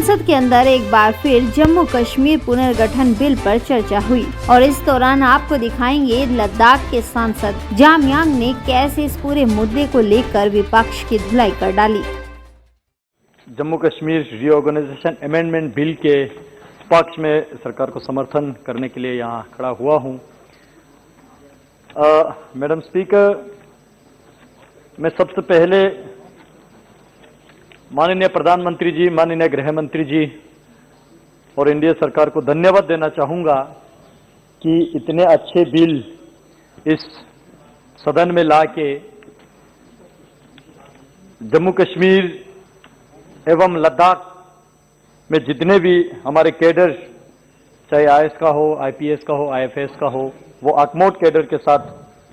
संसद के अंदर एक बार फिर जम्मू कश्मीर पुनर्गठन बिल पर चर्चा हुई और इस दौरान आपको दिखाएंगे लद्दाख के सांसद जामयांग ने कैसे इस पूरे मुद्दे को लेकर विपक्ष की धुलाई कर डाली। Jammu Kashmir reorganisation amendment bill के पक्ष में सरकार को समर्थन करने के लिए यहाँ खड़ा हुआ हूँ। मैडम स्पीकर, मैं सबसे पहले माननीय प्रधानमंत्री जी, माननीय गृह मंत्री जी और एनडीए सरकार को धन्यवाद देना चाहूँगा कि इतने अच्छे बिल इस सदन में लाके जम्मू कश्मीर एवं लद्दाख में जितने भी हमारे कैडर, चाहे आईएएस का हो, आईपीएस का हो, आईएफएस का हो, वो अकमोट कैडर के साथ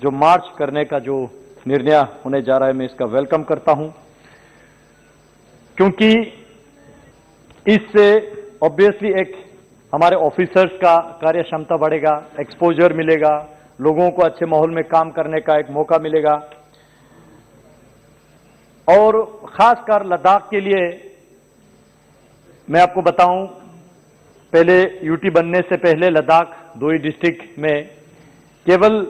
जो मार्च करने का जो निर्णय होने जा रहा है, मैं इसका वेलकम करता हूं, क्योंकि इससे ऑब्वियसली एक हमारे ऑफिसर्स का कार्य क्षमता बढ़ेगा, एक्सपोजर मिलेगा, लोगों को अच्छे माहौल में काम करने का एक मौका मिलेगा। और खासकर लद्दाख के लिए मैं आपको बताऊं, पहले यूटी बनने से पहले लद्दाख 2 ही डिस्ट्रिक्ट में केवल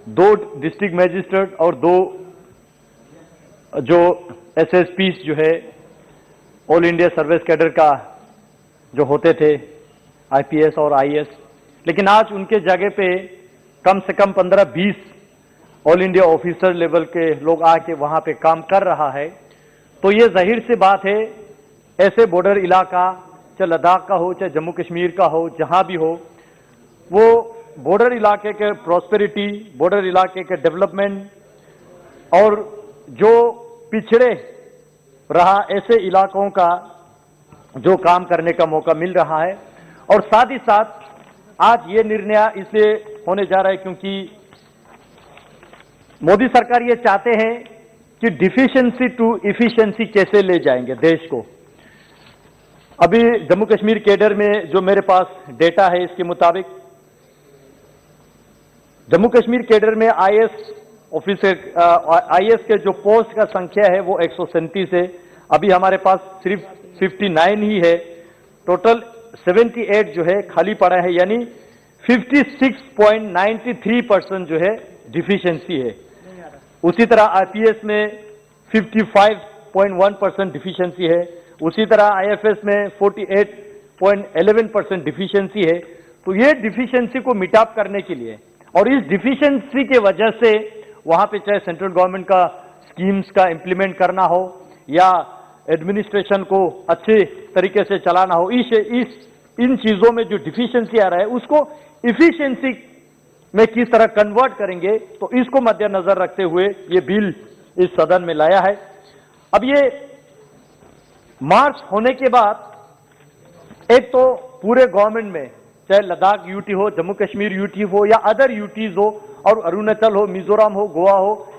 2 डिस्ट्रिक्ट मजिस्ट्रेट और 2 जो एसएसपी जो है ऑल इंडिया सर्विस कैडर का जो होते थे, आईपीएस और आईएएस, लेकिन आज उनके जगह पे कम से कम 15-20 ऑल इंडिया ऑफिसर लेवल के लोग आके वहां पे काम कर रहा है। तो ये जाहिर सी बात है, ऐसे बॉर्डर इलाका, चाहे लद्दाख का हो, चाहे जम्मू कश्मीर का हो, जहां भी हो, वो बॉर्डर इलाके के प्रॉस्पेरिटी, बॉर्डर इलाके के डेवलपमेंट और जो पिछड़े रहा ऐसे इलाकों का जो काम करने का मौका मिल रहा है। और साथ ही साथ आज ये निर्णय इसलिए होने जा रहा है क्योंकि मोदी सरकार ये चाहते हैं कि डिफिशिएंसी टू इफिशिएंसी कैसे ले जाएंगे देश को। अभी जम्मू कश्मीर कैडर में जो मेरे पास डेटा है, इसके मुताबिक जम्मू कश्मीर कैडर में आईएएस ऑफिसर, आईएएस के जो पोस्ट का संख्या है वो 137 है। अभी हमारे पास सिर्फ 59 ही है। टोटल 78 जो है खाली पड़ा है, यानी 56.93% जो है डिफिशिएंसी है। उसी तरह आईपीएस में 55.1% डिफिशिएंसी है। उसी तरह आईएफएस में 48.11% डिफिशिएंसी है। तो ये डिफिशिएंसी को मिटाप करने के लिए और इस डिफिशिएंसी के वजह से वहां पे चाहे सेंट्रल गवर्नमेंट का स्कीम्स का इंप्लीमेंट करना हो या एडमिनिस्ट्रेशन को अच्छे तरीके से चलाना हो, इन चीजों में जो डिफिशिएंसी आ रहा है उसको इफिशिएंसी में किस तरह कन्वर्ट करेंगे, तो इसको मद्देनजर रखते हुए ये बिल इस सदन में लाया है। अब ये मार्च होने के बाद एक तो पूरे गवर्नमेंट में, चाहे लद्दाख यूटी हो, जम्मू कश्मीर यूटी हो या अदर यूटीज हो, और अरुणाचल हो, मिजोरम हो, गोवा हो,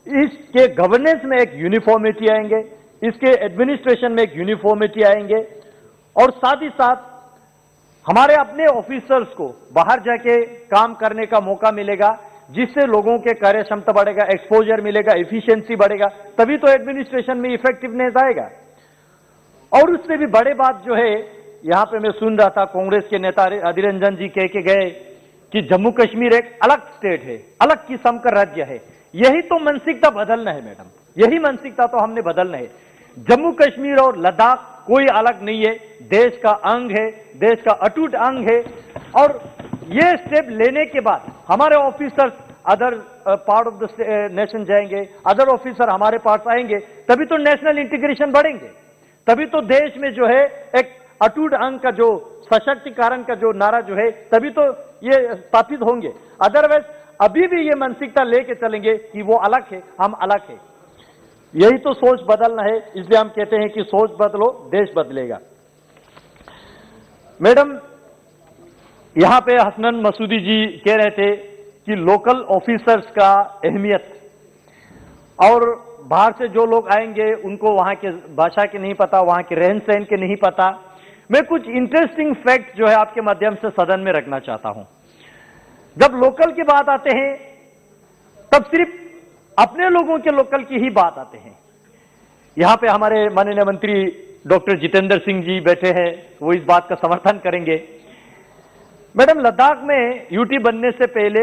इसके गवर्नेंस में एक यूनिफॉर्मिटी आएंगे, इसके एडमिनिस्ट्रेशन में एक यूनिफॉर्मिटी आएंगे और साथ ही साथ हमारे अपने ऑफिसर्स को बाहर जाके काम करने का मौका मिलेगा, जिससे लोगों के कार्य क्षमता बढ़ेगा, एक्सपोजर मिलेगा, एफिशिएंसी बढ़ेगा, तभी तो एडमिनिस्ट्रेशन में इफेक्टिवनेस आएगा। और उससे भी बड़े बात जो है, यहां पे मैं सुन रहा था कांग्रेस के नेता अधीर रंजन जी कह के गए कि जम्मू कश्मीर एक अलग स्टेट है, अलग किस्म का राज्य है। यही तो मानसिकता बदलना है मैडम, यही मानसिकता तो हमने बदलना है। जम्मू कश्मीर और लद्दाख कोई अलग नहीं है, देश का अंग है, देश का अटूट अंग है। और ये स्टेप लेने के बाद हमारे officers other part of the nation जाएंगे, अदर ऑफिसर हमारे पास आएंगे, तभी तो नेशनल इंटीग्रेशन बढ़ेंगे, तभी तो देश में जो है एक अटूट अंग का जो सशक्तिकरण का जो नारा जो है, तभी तो ये स्थापित होंगे। अदरवाइज अभी भी ये मानसिकता लेके चलेंगे कि वो अलग है, हम अलग है। यही तो सोच बदलना है, इसलिए हम कहते हैं कि सोच बदलो, देश बदलेगा। मैडम, यहां पे हसनैन मसूदी जी कह रहे थे कि लोकल ऑफिसर्स का अहमियत, और बाहर से जो लोग आएंगे उनको वहां के भाषा के नहीं पता, वहां के रहन सहन के नहीं पता। मैं कुछ इंटरेस्टिंग फैक्ट जो है आपके माध्यम से सदन में रखना चाहता हूं। जब लोकल की बात आते हैं तब सिर्फ अपने लोगों के लोकल की ही बात आते हैं। यहां पे हमारे माननीय मंत्री डॉक्टर जितेंद्र सिंह जी बैठे हैं, वो इस बात का समर्थन करेंगे। मैडम, लद्दाख में यूटी बनने से पहले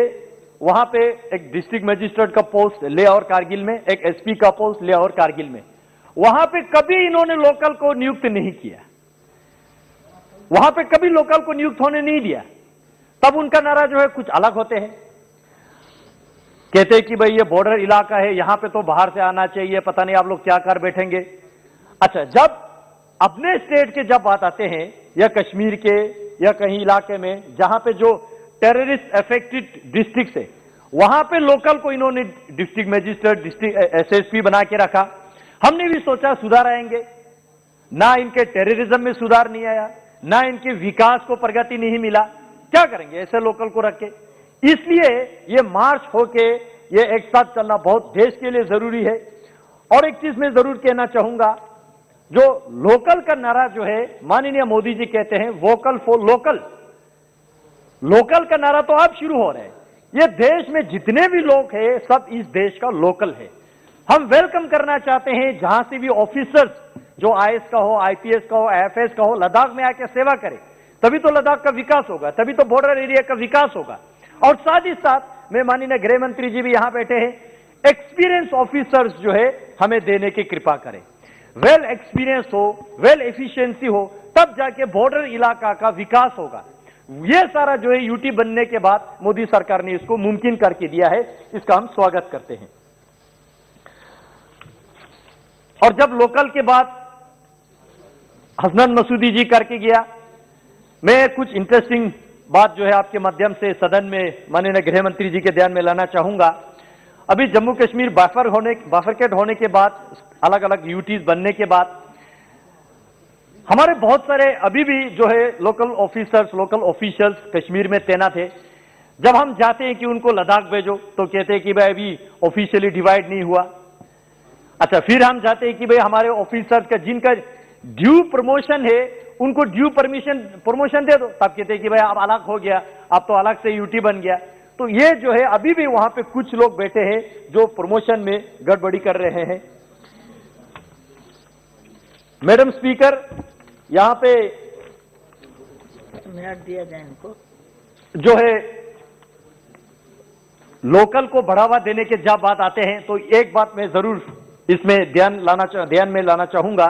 वहां पे एक डिस्ट्रिक्ट मजिस्ट्रेट का पोस्ट लेह और कारगिल में, एक एसपी का पोस्ट लेह और कारगिल में, वहां पे कभी इन्होंने लोकल को नियुक्त नहीं किया, वहां पे कभी लोकल को नियुक्त होने नहीं दिया। तब उनका नारा जो है कुछ अलग होते हैं, कहते हैं कि भाई ये बॉर्डर इलाका है, यहां पे तो बाहर से आना चाहिए, पता नहीं आप लोग क्या कर बैठेंगे। अच्छा, जब अपने स्टेट के जब बात आते हैं या कश्मीर के या कहीं इलाके में जहां पे जो टेररिस्ट अफेक्टेड डिस्ट्रिक्ट है, वहां पे लोकल को इन्होंने डिस्ट्रिक्ट मजिस्ट्रेट, डिस्ट्रिक्ट एसएसपी बना के रखा। हमने भी सोचा सुधार आएंगे, ना इनके टेररिज्म में सुधार नहीं आया, ना इनके विकास को प्रगति नहीं मिला, क्या करेंगे ऐसे लोकल को रख के। इसलिए ये मार्च होके ये एक साथ चलना बहुत देश के लिए जरूरी है। और एक चीज मैं जरूर कहना चाहूंगा, जो लोकल का नारा जो है माननीय मोदी जी कहते हैं वोकल फॉर लोकल, लोकल का नारा तो अब शुरू हो रहा है। ये देश में जितने भी लोग हैं सब इस देश का लोकल है। हम वेलकम करना चाहते हैं जहां से भी ऑफिसर्स, जो आईएएस का हो, आईपीएस का हो, आईएफएस का हो, लद्दाख में आके सेवा करे, तभी तो लद्दाख का विकास होगा, तभी तो बॉर्डर एरिया का विकास होगा। और साथ ही साथ मैं माननीय गृह मंत्री जी भी यहां बैठे हैं, एक्सपीरियंस ऑफिसर्स जो है हमें देने की कृपा करें। वेल एक्सपीरियंस हो, वेल एफिशिएंसी हो, तब जाके बॉर्डर इलाका का विकास होगा। ये सारा जो है यूटी बनने के बाद मोदी सरकार ने इसको मुमकिन करके दिया है, इसका हम स्वागत करते हैं। और जब लोकल के बाद हसनैन मसूदी जी करके गया, मैं कुछ इंटरेस्टिंग बात जो है आपके माध्यम से सदन में माननीय गृह मंत्री जी के ध्यान में लाना चाहूंगा। अभी जम्मू कश्मीर बाइफरकेट होने के बाद, अलग अलग यूटीज बनने के बाद, हमारे बहुत सारे अभी भी जो है local officers, local officials Kashmir में तैनात है। जब हम जाते हैं कि उनको लद्दाख भेजो तो कहते हैं कि भाई अभी ऑफिशियली डिवाइड नहीं हुआ। अच्छा, फिर हम जाते हैं कि भाई हमारे ऑफिसर्स का जिनका ड्यू प्रमोशन है उनको ड्यू प्रमोशन दे दो, तब कहते हैं कि भाई अब अलग हो गया, अब तो अलग से यूटी बन गया। तो ये जो है अभी भी वहां पे कुछ लोग बैठे हैं जो प्रमोशन में गड़बड़ी कर रहे हैं। मैडम स्पीकर, यहां पे मिनट दिया जाए इनको, जो है लोकल को बढ़ावा देने के जब बात आते हैं तो एक बात मैं जरूर इसमें ध्यान में लाना चाहूंगा।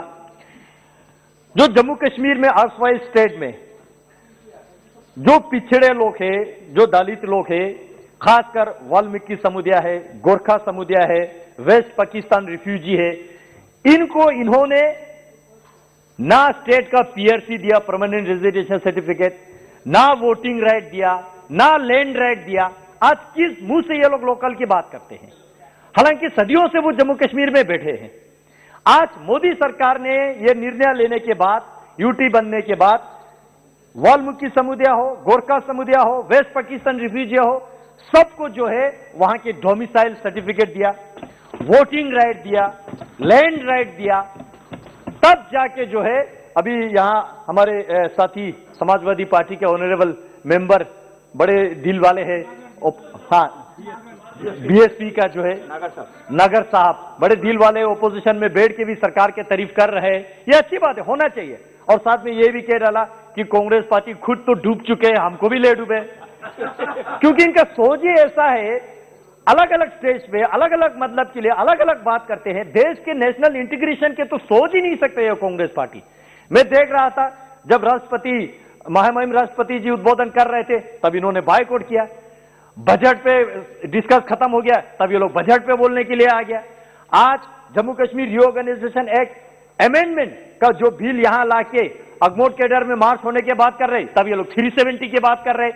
जो जम्मू कश्मीर में आसपास स्टेट में जो पिछड़े लोग हैं, जो दलित लोग हैं, खासकर वाल्मीकि समुदाय है, गोरखा समुदाय है, वेस्ट पाकिस्तान रिफ्यूजी है, इनको इन्होंने ना स्टेट का पीआरसी दिया, परमानेंट रेजिडेंशियल सर्टिफिकेट, ना वोटिंग राइट दिया, ना लैंड राइट दिया। आज किस मुंह से ये लोग लोकल की बात करते हैं, हालांकि सदियों से वो जम्मू कश्मीर में बैठे हैं। आज मोदी सरकार ने यह निर्णय लेने के बाद, यूटी बनने के बाद, वाल्मीकि समुदाय हो, गोरखा समुदाय हो, वेस्ट पाकिस्तान रिफ्यूजी हो, सबको जो है वहां के डोमिसाइल सर्टिफिकेट दिया, वोटिंग राइट दिया, लैंड राइट दिया, तब जाके जो है अभी यहां हमारे साथी समाजवादी पार्टी के ऑनरेबल मेंबर बड़े दिल वाले हैं, हाँ बीएसपी का जो है नगर साहब बड़े दिल वाले ओपोजिशन में बैठ के भी सरकार के तारीफ कर रहे हैं। ये अच्छी बात है, होना चाहिए। और साथ में ये भी कह रहा कि कांग्रेस पार्टी खुद तो डूब चुके हैं, हमको भी ले डूबे क्योंकि इनका सोच ही ऐसा है, अलग अलग स्टेज पे अलग अलग मतलब के लिए अलग अलग बात करते हैं। देश के नेशनल इंटीग्रेशन के तो सोच ही नहीं सकते ये कांग्रेस पार्टी। मैं देख रहा था जब महामहिम राष्ट्रपति जी उद्बोधन कर रहे थे तब इन्होंने बायकॉट किया, बजट पे डिस्कस खत्म हो गया तब ये लोग बजट पे बोलने के लिए आ गया। आज Jammu Kashmir reorganisation act amendment का जो बिल यहां लाके अगमोट कैडर में मार्च होने की बात कर रहे, तब ये लोग 370 की बात कर रहे।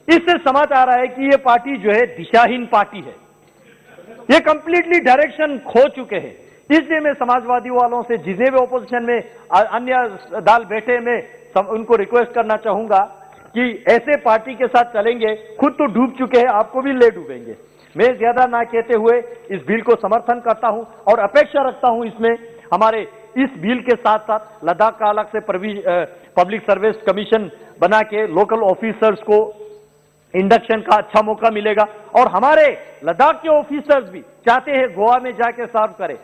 इससे समझ आ रहा है कि ये पार्टी जो है दिशाहीन पार्टी है, ये कंप्लीटली डायरेक्शन खो चुके हैं। इसलिए मैं समाजवादी वालों से, जितने भी ओपोजिशन में अन्य दल बैठे, में उनको रिक्वेस्ट करना चाहूंगा कि ऐसे पार्टी के साथ चलेंगे, खुद तो डूब चुके हैं, आपको भी ले डूबेंगे। मैं ज्यादा ना कहते हुए इस बिल को समर्थन करता हूं और अपेक्षा रखता हूं इसमें हमारे इस बिल के साथ साथ लद्दाख का अलग से पब्लिक सर्विस कमीशन बना के लोकल ऑफिसर्स को इंडक्शन का अच्छा मौका मिलेगा। और हमारे लद्दाख के ऑफिसर्स भी चाहते हैं गोवा में जाके सर्व करें।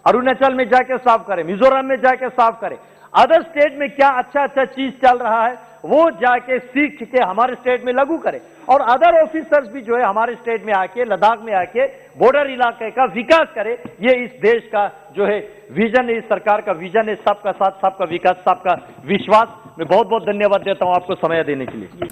अरुणाचल में जाके साफ करें, मिजोरम में जाके साफ करें, अदर स्टेट में क्या अच्छा अच्छा चीज चल रहा है वो जाके सीख के हमारे स्टेट में लागू करें। और अदर ऑफिसर्स भी जो है हमारे स्टेट में आके, लद्दाख में आके बॉर्डर इलाके का विकास करे। ये इस देश का जो है विजन है, इस सरकार का विजन है, सबका साथ, सबका विकास, सबका विश्वास। मैं बहुत बहुत धन्यवाद देता हूं आपको समय देने के लिए।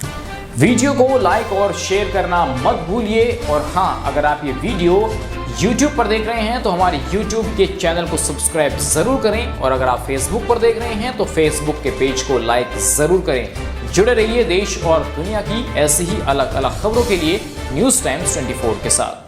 वीडियो को लाइक और शेयर करना मत भूलिए। और हाँ, अगर आप ये वीडियो YouTube पर देख रहे हैं तो हमारे YouTube के चैनल को सब्सक्राइब जरूर करें, और अगर आप Facebook पर देख रहे हैं तो Facebook के पेज को लाइक जरूर करें। जुड़े रहिए देश और दुनिया की ऐसी ही अलग अलग खबरों के लिए न्यूज़ टाइम्स 24 के साथ।